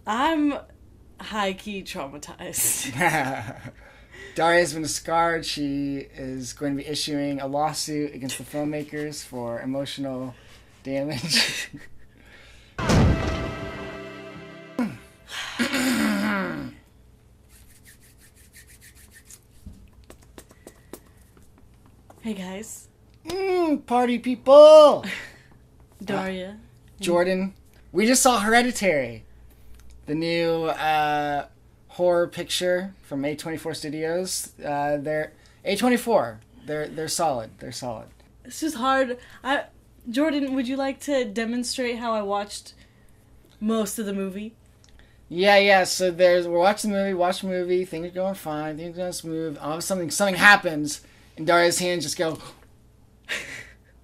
I'm high-key traumatized. Daria's been scarred. She is going to be issuing a lawsuit against the filmmakers for emotional damage. Hey guys, Party people! Daria. Jordan. We just saw Hereditary, the new horror picture from A24 Studios. They're A24. They're solid. They're solid. It's just hard. Jordan, would you like to demonstrate how I watched most of the movie? Yeah. So we're watching the movie. Things are going fine. Things are going smooth. All of a sudden, something happens, and Daria's hands just go,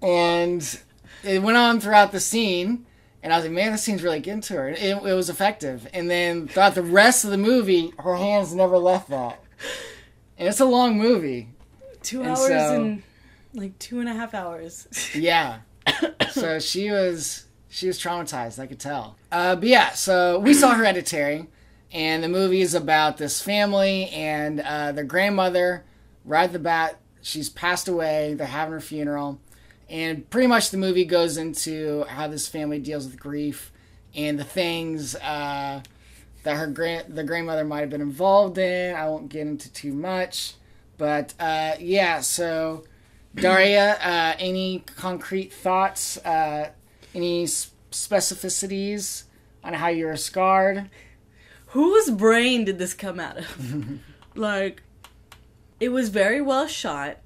and it went on throughout the scene. And I was like, man, this scene's really getting to her. It was effective. And then throughout the rest of the movie, her hands never left that. And it's a long movie. 2 hours and like 2.5 hours. Yeah. So she was traumatized, I could tell. But yeah, so we saw Hereditary. And the movie is about this family and their grandmother. Right at the bat, she's passed away. They're having her funeral. And pretty much the movie goes into how this family deals with grief and the things that the grandmother might have been involved in. I won't get into too much. But yeah, so Daria, any concrete thoughts, any specificities on how you were scarred? Whose brain did this come out of? Like, it was very well shot.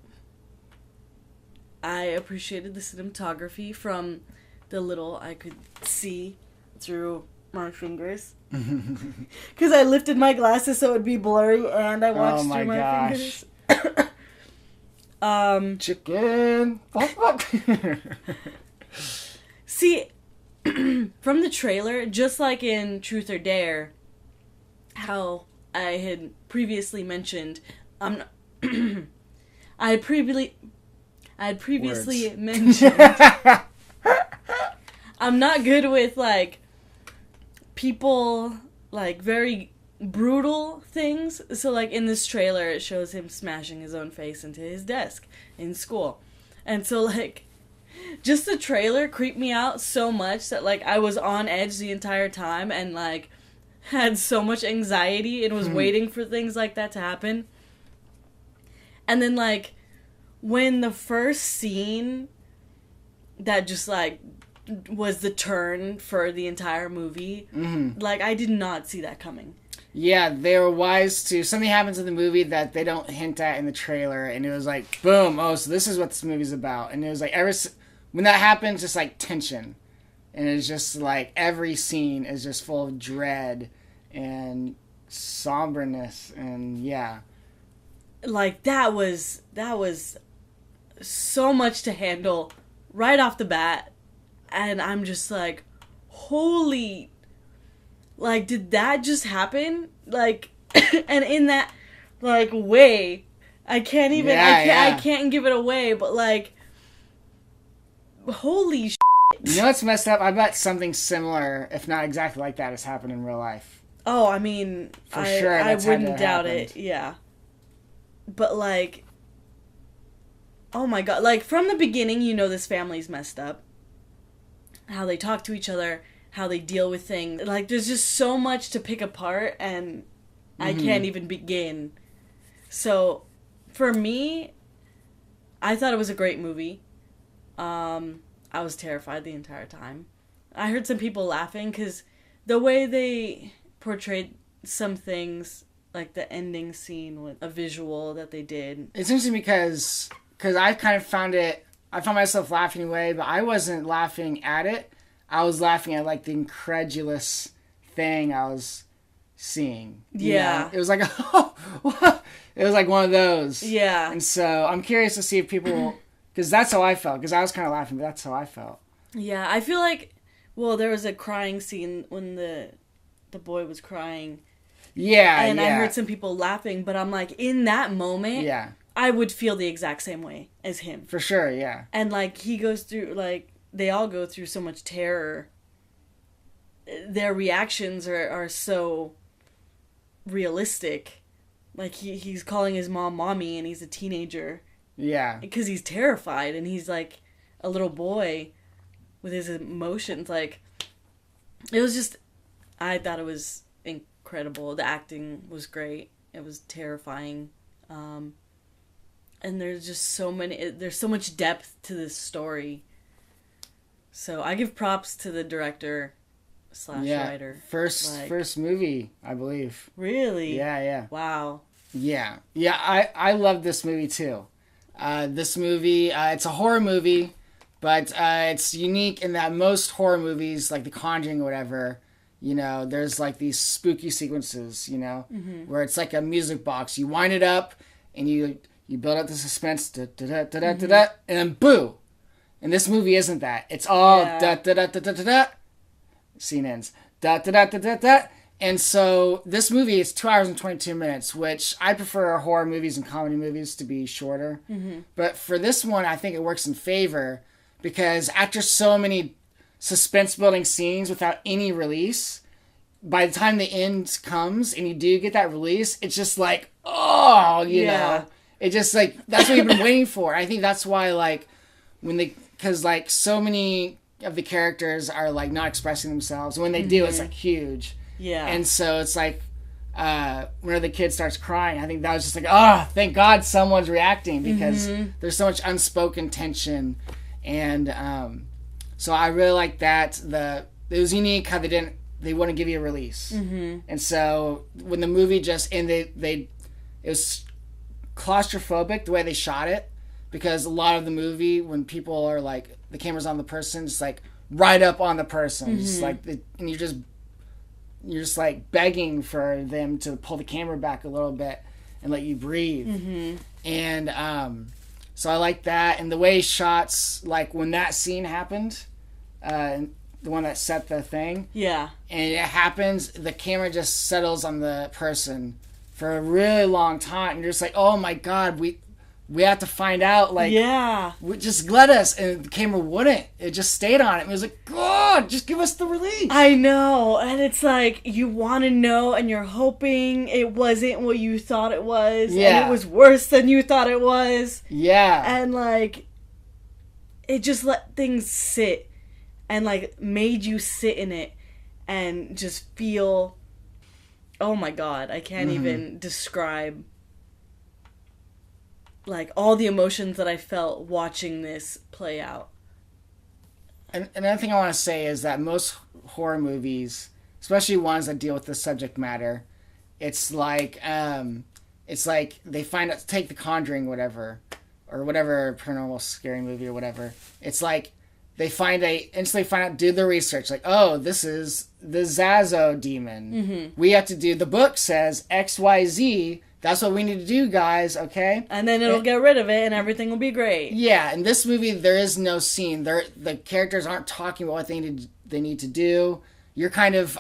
I appreciated the cinematography from the little I could see through my fingers. Because I lifted my glasses so it would be blurry and I watched through my fingers. Chicken. See, from the trailer, just like in Truth or Dare, how I had previously mentioned, I had previously mentioned I'm not good with like people like very brutal things. So like in this trailer it shows him smashing his own face into his desk in school. And so like just the trailer creeped me out so much that like I was on edge the entire time and like had so much anxiety and was waiting for things like that to happen. And then like when the first scene that just, like, was the turn for the entire movie, like, I did not see that coming. Yeah, they were wise to... Something happens in the movie that they don't hint at in the trailer, and it was like, boom, oh, so this is what this movie's about. And it was like, when that happens, just, like, tension. And it's just, like, every scene is just full of dread and somberness, and, yeah. Like, that was so much to handle right off the bat, and I'm just like, holy, like, did that just happen? Like, and in that, like, way, I can't even, I can't give it away, but like, holy shit. You know what's messed up? I bet something similar, if not exactly like that, has happened in real life. Oh, I mean, for sure, I wouldn't doubt it, yeah. But like, oh my god, like, from the beginning, you know this family's messed up. How they talk to each other, how they deal with things. Like, there's just so much to pick apart, and I can't even begin. So, for me, I thought it was a great movie. I was terrified the entire time. I heard some people laughing, because the way they portrayed some things, like the ending scene with a visual that they did. It's interesting because I kind of found myself laughing away, but I wasn't laughing at it. I was laughing at, like, the incredulous thing I was seeing. Yeah. It was like, oh, what? It was like one of those. Yeah. And so I'm curious to see if people, because that's how I felt, because I was kind of laughing, but that's how I felt. Yeah, I feel like, well, there was a crying scene when the boy was crying. Yeah, and I heard some people laughing, but I'm like, in that moment, I would feel the exact same way as him. For sure, yeah. And like, he goes through, like, they all go through so much terror. their reactions are so realistic. Like, he's calling his mom mommy, and he's a teenager. Yeah. Because he's terrified, and he's, like, a little boy with his emotions. Like, it was just... I thought it was incredible. The acting was great. It was terrifying. And there's just there's so much depth to this story. So I give props to the director / writer. First movie, I believe. Really? Yeah. Wow. Yeah. I love this movie too. This movie, it's a horror movie, but it's unique in that most horror movies, like The Conjuring or whatever, you know, there's like these spooky sequences, you know, where it's like a music box. You wind it up and you build up the suspense, and then boo. And this movie isn't that. It's all da-da-da-da-da-da. Scene ends. Da-da-da-da-da-da. And so this movie is 2 hours and 22 minutes, which I prefer horror movies and comedy movies to be shorter. But for this one, I think it works in favor because after so many suspense-building scenes without any release, by the time the end comes and you do get that release, it's just like, oh, you know. It just like, that's what you've been waiting for. I think that's why, like, because like so many of the characters are like not expressing themselves. When they do, it's like huge. Yeah. And so it's like, whenever the kid starts crying, I think that was just like, oh, thank God someone's reacting because there's so much unspoken tension. And so I really like that. It was unique how they wouldn't give you a release. And so when the movie just ended, it was claustrophobic the way they shot it, because a lot of the movie, when people are like, the camera's on the person, it's like right up on the person, just like, and you're just like begging for them to pull the camera back a little bit and let you breathe. And so I like that, and the way shots, like when that scene happened, the one that set the thing, and it happens, the camera just settles on the person for a really long time, and you're just like, oh my God, we have to find out, like, just let us. And the camera wouldn't. It just stayed on it. And it was like, God, just give us the release. I know. And it's like, you want to know, and you're hoping it wasn't what you thought it was. Yeah. And it was worse than you thought it was. Yeah. And, like, it just let things sit. And, like, made you sit in it. And just feel, oh my God, I can't even describe, like, all the emotions that I felt watching this play out. And another thing I want to say is that most horror movies, especially ones that deal with the subject matter, it's like they take The Conjuring, whatever, or whatever paranormal scary movie or whatever. It's like they instantly find out, do the research, like, oh, this is the Zazo demon. We have to do, the book says XYZ. That's what we need to do, guys, okay? And then it'll get rid of it, and everything will be great. Yeah, in this movie, there is no scene. The characters aren't talking about what they need to do. You're kind of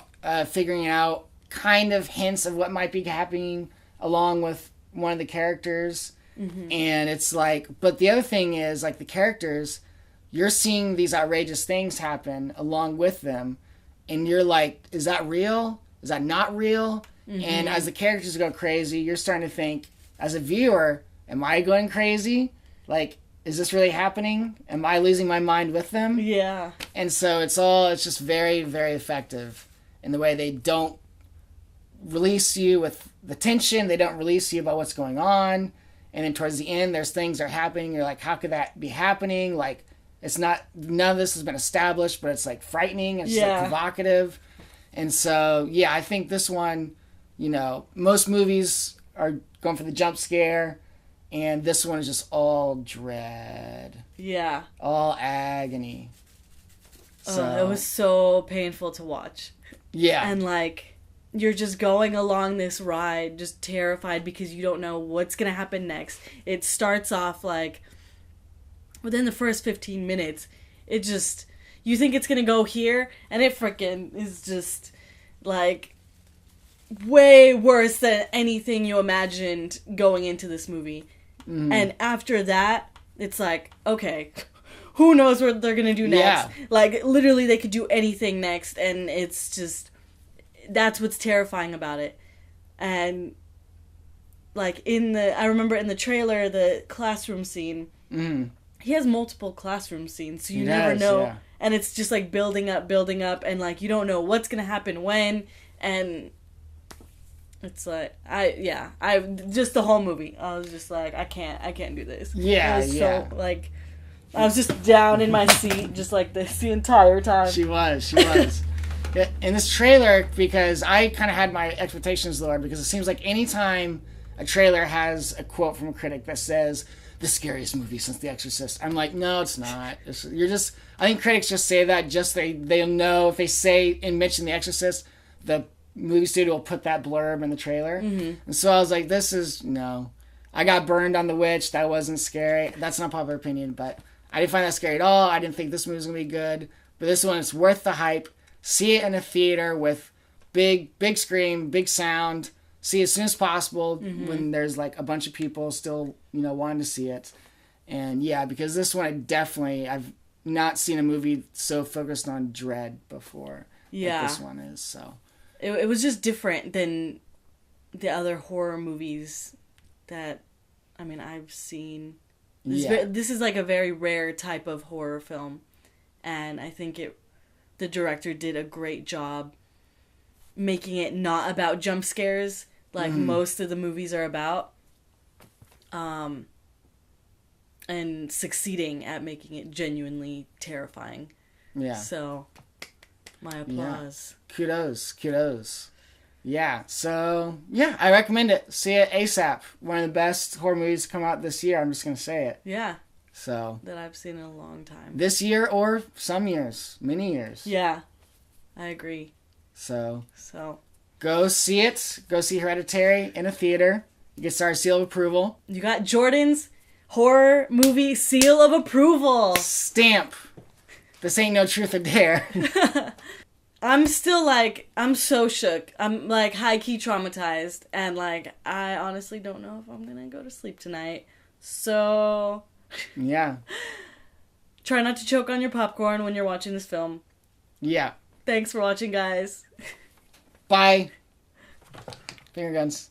figuring out kind of hints of what might be happening along with one of the characters. And it's like, but the other thing is, like, the characters, you're seeing these outrageous things happen along with them, and you're like, is that real? Is that not real? And as the characters go crazy, you're starting to think, as a viewer, am I going crazy? Like, is this really happening? Am I losing my mind with them? Yeah. And so it's just very, very effective in the way they don't release you with the tension. They don't release you about what's going on. And then towards the end, there's things that are happening. You're like, how could that be happening? Like, none of this has been established, but it's like frightening. It's like provocative. And so, yeah, I think this one, you know, most movies are going for the jump scare, and this one is just all dread. Yeah. All agony. It was so painful to watch. Yeah. And, like, you're just going along this ride, just terrified because you don't know what's going to happen next. It starts off, like, within the first 15 minutes, it just, you think it's going to go here, and it freaking is just, like, way worse than anything you imagined going into this movie. And after that, it's like, okay, who knows what they're gonna do next. Yeah. Like, literally, they could do anything next, and it's just, that's what's terrifying about it. And, like, I remember in the trailer, the classroom scene, he has multiple classroom scenes, so you never know. Yeah. And it's just, like, building up, and, like, you don't know what's gonna happen when, and it's like, just the whole movie, I was just like, I can't do this. Yeah, so, like, I was just down in my seat, just like this the entire time. She was. In this trailer, because I kind of had my expectations lowered, because it seems like anytime a trailer has a quote from a critic that says, the scariest movie since The Exorcist, I'm like, no, it's not. I think critics just say that, they'll know if they say and mention The Exorcist, the movie studio will put that blurb in the trailer. Mm-hmm. And so I was like, no. I got burned on The Witch. That wasn't scary. That's not popular opinion, but I didn't find that scary at all. I didn't think this movie was going to be good. But this one is worth the hype. See it in a theater with big screen, big sound. See it as soon as possible when there's like a bunch of people still, wanting to see it. And yeah, because this one I've not seen a movie so focused on dread before. Yeah. Like this one is, so. It was just different than the other horror movies that, I've seen. This is like a very rare type of horror film. And I think the director did a great job making it not about jump scares like most of the movies are about. And succeeding at making it genuinely terrifying. Yeah. So, my applause. Yeah. Kudos. Yeah, so, I recommend it. See it ASAP. One of the best horror movies to come out this year. I'm just going to say it. Yeah. So. That I've seen in a long time. This year or some years. Many years. Yeah. I agree. So. Go see it. Go see Hereditary in a theater. You get our seal of approval. You got Jordan's horror movie seal of approval. Stamp. This ain't no truth or dare. I'm still I'm so shook. I'm high-key traumatized. And I honestly don't know if I'm gonna go to sleep tonight. So. Yeah. Try not to choke on your popcorn when you're watching this film. Yeah. Thanks for watching, guys. Bye. Finger guns.